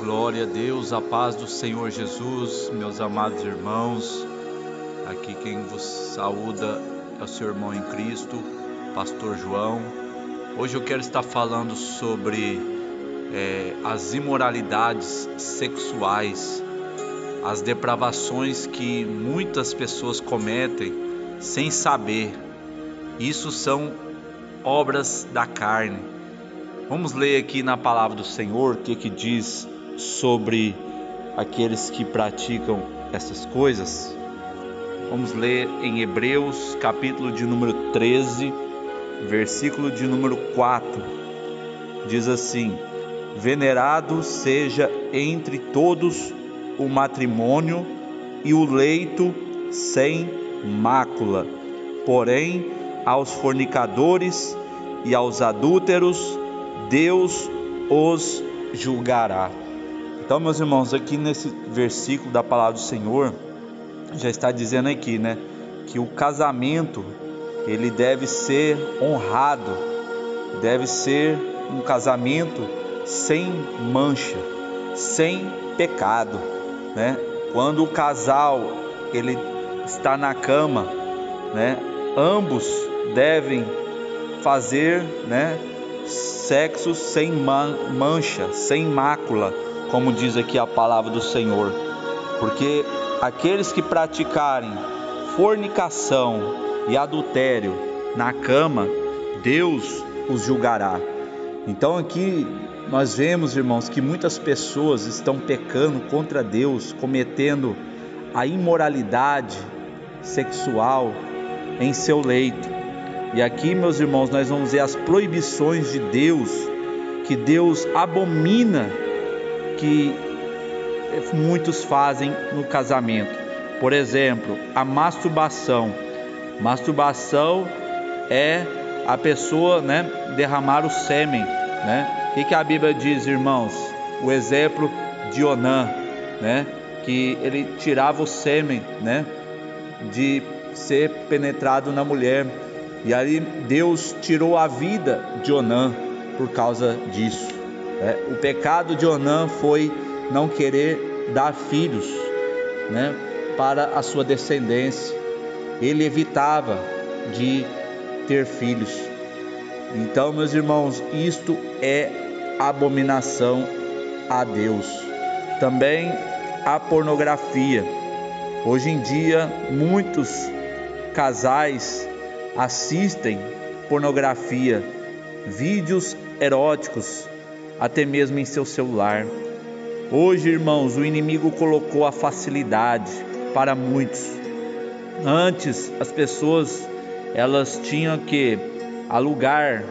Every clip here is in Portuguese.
Glória a Deus, a paz do Senhor Jesus, meus amados irmãos. Aqui quem vos saúda é o seu irmão em Cristo, Pastor João. Hoje eu quero estar falando sobre as imoralidades sexuais, as depravações que muitas pessoas cometem sem saber. Isso são obras da carne. Vamos ler aqui na palavra do Senhor o que diz sobre aqueles que praticam essas coisas. Vamos ler em Hebreus, capítulo de número 13, versículo de número 4. Diz assim: venerado seja entre todos o matrimônio e o leito sem mácula, porém aos fornicadores e aos adúlteros Deus os julgará. Então, meus irmãos, aqui nesse versículo da palavra do Senhor, já está dizendo aqui, que o casamento, ele deve ser honrado, deve ser um casamento sem mancha, sem pecado, Quando o casal, ele está na cama, ambos devem fazer, sexo sem mancha, sem mácula, como diz aqui a palavra do Senhor, porque aqueles que praticarem fornicação e adultério na cama, Deus os julgará. Então aqui nós vemos, irmãos, que muitas pessoas estão pecando contra Deus, cometendo a imoralidade sexual em seu leito. E aqui, meus irmãos, nós vamos ver as proibições de Deus, que Deus abomina, que muitos fazem no casamento. Por exemplo, a masturbação. Masturbação é a pessoa, derramar o sêmen, O que a Bíblia diz, irmãos? O exemplo de Onã, que ele tirava o sêmen, de ser penetrado na mulher. E aí Deus tirou a vida de Onã por causa disso. O pecado de Onã foi não querer dar filhos, para a sua descendência. Ele evitava de ter filhos. Então, meus irmãos, isto é abominação a Deus. Também a pornografia. Hoje em dia, muitos casais assistem pornografia, vídeos eróticos, até mesmo em seu celular. Hoje, irmãos, o inimigo colocou a facilidade para muitos. Antes, as pessoas, elas tinham que alugar,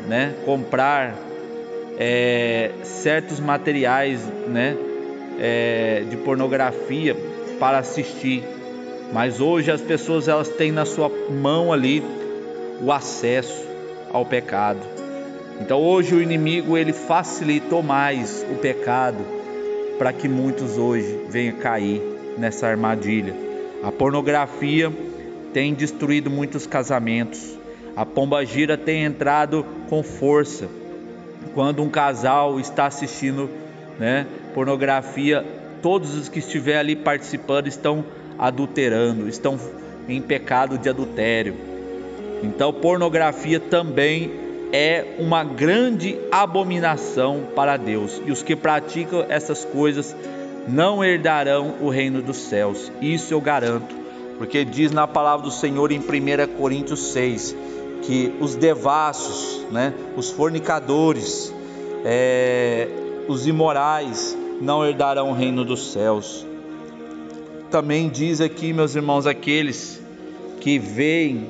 comprar certos materiais, de pornografia para assistir. Mas hoje as pessoas, elas têm na sua mão ali o acesso ao pecado. Então hoje o inimigo, ele facilitou mais o pecado para que muitos hoje venham cair nessa armadilha. A pornografia tem destruído muitos casamentos. A pombagira tem entrado com força. Quando um casal está assistindo, pornografia, todos os que estiverem ali participando estão adulterando, estão em pecado de adultério. Então, pornografia também é uma grande abominação para Deus. E os que praticam essas coisas não herdarão o reino dos céus. Isso eu garanto, porque diz na palavra do Senhor em 1 Coríntios 6, que os devassos, os fornicadores, os imorais, não herdarão o reino dos céus. Também diz aqui, meus irmãos, aqueles que veem,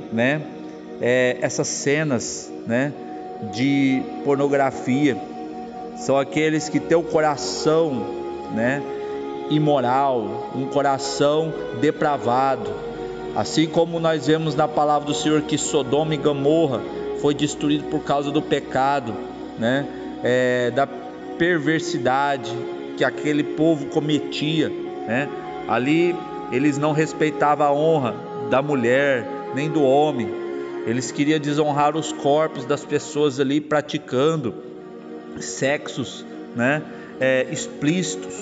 essas cenas, de pornografia, são aqueles que têm o coração, imoral, um coração depravado. Assim como nós vemos na palavra do Senhor que Sodoma e Gomorra foi destruído por causa do pecado, da perversidade que aquele povo cometia, Ali eles não respeitavam a honra da mulher nem do homem. Eles queriam desonrar os corpos das pessoas ali, praticando sexos, explícitos.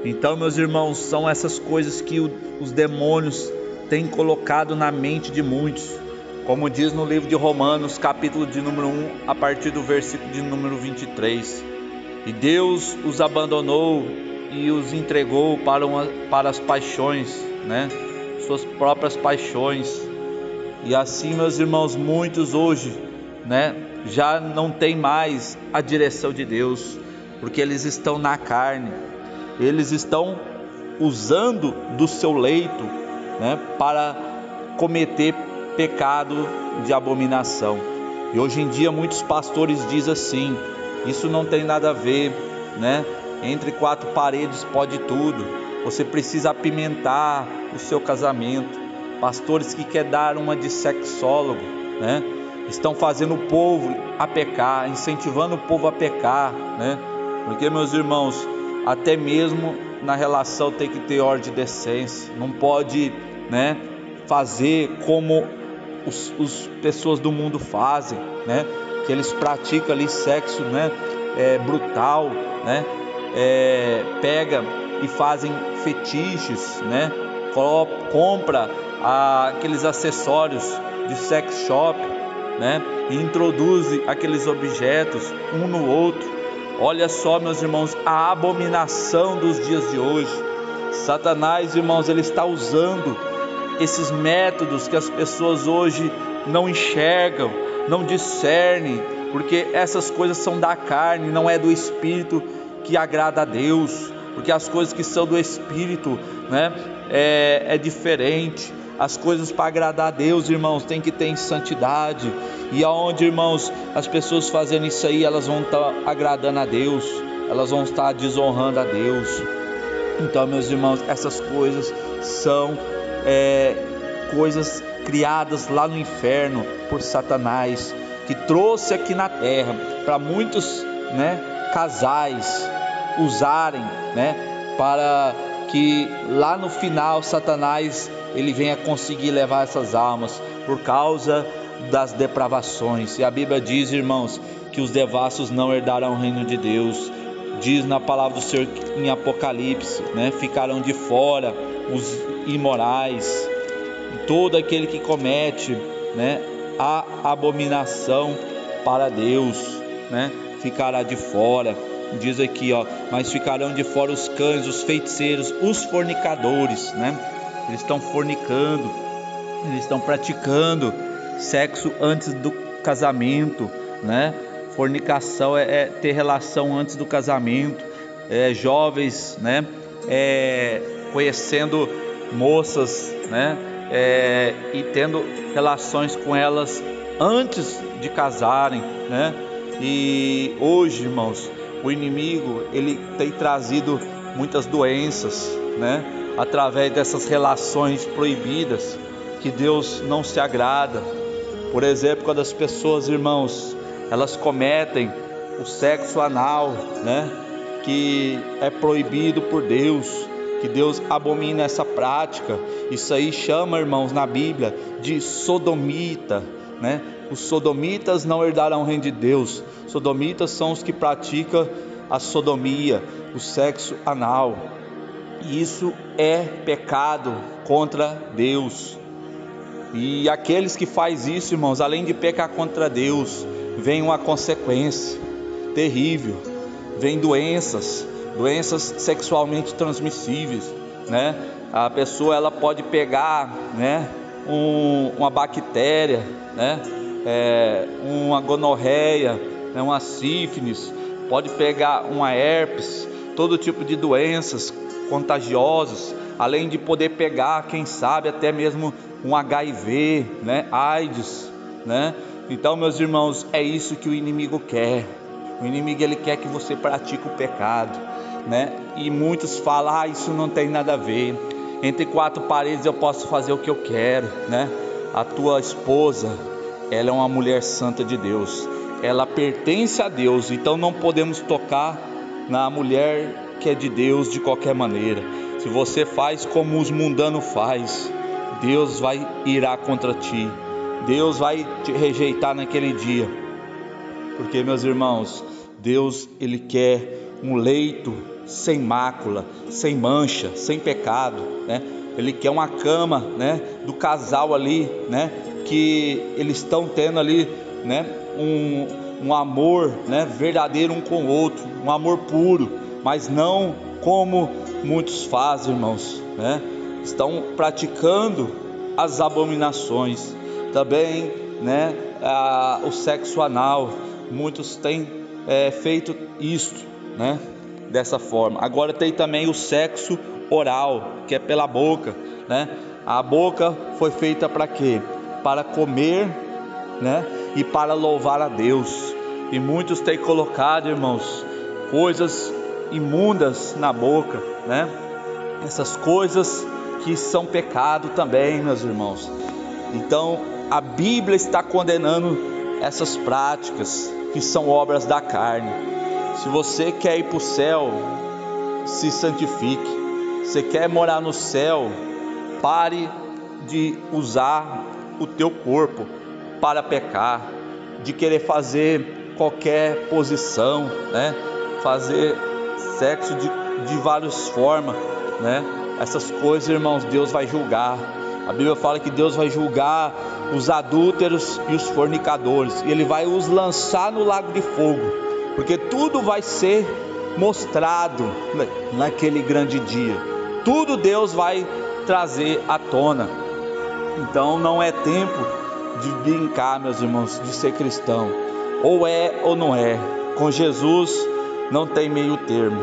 Então, meus irmãos, são essas coisas que os demônios têm colocado na mente de muitos. Como diz no livro de Romanos, capítulo de número 1, a partir do versículo de número 23. E Deus os abandonou e os entregou para as paixões, né? Suas próprias paixões. E assim, meus irmãos, muitos hoje, né, já não tem mais a direção de Deus, porque eles estão na carne. Eles estão usando do seu leito, né, para cometer pecado de abominação. E hoje em dia muitos pastores dizem assim: isso não tem nada a ver, né? Entre quatro paredes pode tudo. Você precisa apimentar o seu casamento. Pastores que querem dar uma de sexólogo, né? Estão fazendo o povo a pecar, incentivando o povo a pecar, né? Porque, meus irmãos, até mesmo na relação tem que ter ordem e decência. Não pode, né, fazer como os pessoas do mundo fazem, né? Que eles praticam ali sexo, né, brutal, né? Pega e fazem fetiches, né? Compra aqueles acessórios de sex shop, né? E introduz aqueles objetos um no outro. Olha só, meus irmãos, a abominação dos dias de hoje. Satanás, irmãos, ele está usando esses métodos que as pessoas hoje não enxergam, não discernem, porque essas coisas são da carne, não é do Espírito que agrada a Deus. Porque as coisas que são do Espírito, né, é diferente. As coisas para agradar a Deus, irmãos, tem que ter em santidade. E aonde, irmãos, as pessoas fazendo isso aí, elas vão estar agradando a Deus, elas vão estar desonrando a Deus. Então, meus irmãos, essas coisas são coisas criadas lá no inferno por Satanás, que trouxe aqui na terra para muitos, né, casais usarem, né, para que lá no final Satanás ele venha conseguir levar essas almas por causa das depravações. E a Bíblia diz, irmãos, que os devassos não herdarão o reino de Deus. Diz na palavra do Senhor em Apocalipse, né, ficarão de fora os imorais, todo aquele que comete, né, a abominação para Deus, né, ficará de fora. Diz aqui, ó, mas ficarão de fora os cães, os feiticeiros, os fornicadores, né? Eles estão fornicando, eles estão praticando sexo antes do casamento, né? Fornicação é ter relação antes do casamento. Jovens, né? Conhecendo moças, né? E tendo relações com elas antes de casarem, né? E hoje, irmãos, o inimigo ele tem trazido muitas doenças, né? Através dessas relações proibidas, que Deus não se agrada. Por exemplo, quando as pessoas, irmãos, elas cometem o sexo anal, né? Que é proibido por Deus, que Deus abomina essa prática. Isso aí chama, irmãos, na Bíblia de sodomita, né? Os sodomitas não herdarão o reino de Deus. Sodomitas são os que praticam a sodomia, o sexo anal. E isso é pecado contra Deus. E aqueles que fazem isso, irmãos, além de pecar contra Deus, vem uma consequência terrível. Vem doenças sexualmente transmissíveis, né? A pessoa ela pode pegar, né, uma bactéria, né? Uma gonorreia, né? Uma sífilis, pode pegar uma herpes, todo tipo de doenças contagiosas, além de poder pegar, quem sabe, até mesmo um HIV, né? AIDS, né? Então, meus irmãos, é isso que o inimigo quer. O inimigo ele quer que você pratique o pecado, né? E muitos falam, isso não tem nada a ver. Entre quatro paredes eu posso fazer o que eu quero, né? A tua esposa, ela é uma mulher santa de Deus, ela pertence a Deus, então não podemos tocar na mulher que é de Deus de qualquer maneira. Se você faz como os mundanos faz, Deus vai irá contra ti, Deus vai te rejeitar naquele dia. Porque, meus irmãos, Deus ele quer um leito sem mácula, sem mancha, sem pecado, né? Ele quer uma cama, né, do casal ali, né, que eles estão tendo ali, né, um amor, né, verdadeiro um com o outro, um amor puro, mas não como muitos fazem, irmãos, né? Estão praticando as abominações, também, né, o sexo anal. Muitos têm feito isto, né, dessa forma. Agora tem também o sexo oral, que é pela boca, né? A boca foi feita para quê? Para comer, né, e para louvar a Deus. E muitos têm colocado, irmãos, coisas imundas na boca, né? Essas coisas que são pecado também, meus irmãos. Então a Bíblia está condenando essas práticas que são obras da carne. Se você quer ir para o céu, se santifique. Você quer morar no céu, pare de usar o teu corpo para pecar, de querer fazer qualquer posição, né? Fazer sexo de várias formas, né? Essas coisas, irmãos, Deus vai julgar. A Bíblia fala que Deus vai julgar os adúlteros e os fornicadores, e Ele vai os lançar no lago de fogo, porque tudo vai ser mostrado naquele grande dia. Tudo Deus vai trazer à tona. Então não é tempo de brincar, meus irmãos, de ser cristão. Ou é ou não é. Com Jesus não tem meio termo.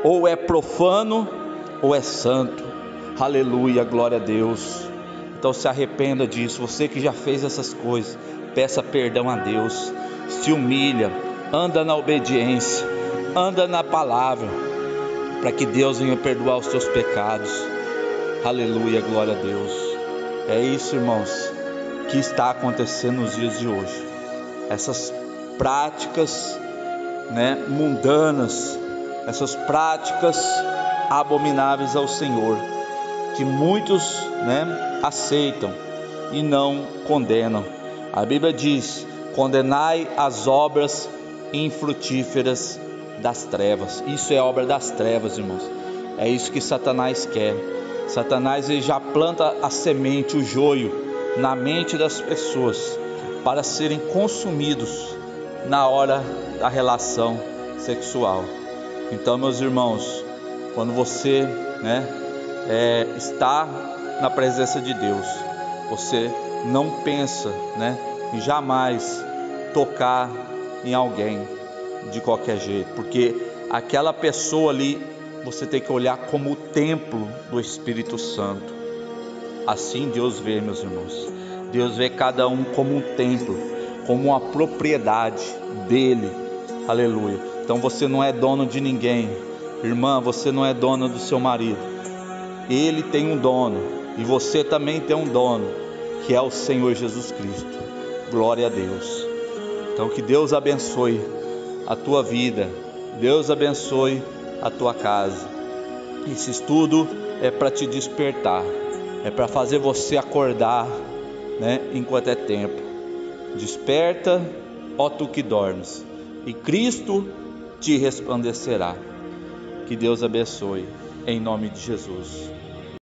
Ou é profano ou é santo. Aleluia, glória a Deus. Então se arrependa disso. Você que já fez essas coisas, peça perdão a Deus. Se humilha, anda na obediência, anda na palavra, para que Deus venha perdoar os seus pecados. Aleluia, glória a Deus. É isso, irmãos, que está acontecendo nos dias de hoje. Essas práticas, né, mundanas, essas práticas abomináveis ao Senhor, que muitos, né, aceitam e não condenam. A Bíblia diz: condenai as obras infrutíferas das trevas. Isso é obra das trevas, irmãos. É isso que Satanás quer. Satanás, ele já planta a semente, o joio na mente das pessoas, para serem consumidos na hora da relação sexual. Então, meus irmãos, quando você, né, está na presença de Deus, você não pensa, né, em jamais tocar em alguém de qualquer jeito, porque aquela pessoa ali você tem que olhar como o templo do Espírito Santo. Assim Deus vê, meus irmãos. Deus vê cada um como um templo, como uma propriedade dele. Aleluia. Então você não é dono de ninguém, irmã. Você não é dona do seu marido. Ele tem um dono, e você também tem um dono, que é o Senhor Jesus Cristo. Glória a Deus. Então que Deus abençoe a tua vida, Deus abençoe a tua casa. Esse estudo é para te despertar, é para fazer você acordar, né, enquanto é tempo. Desperta, ó tu que dormes, e Cristo te resplandecerá. Que Deus abençoe, em nome de Jesus.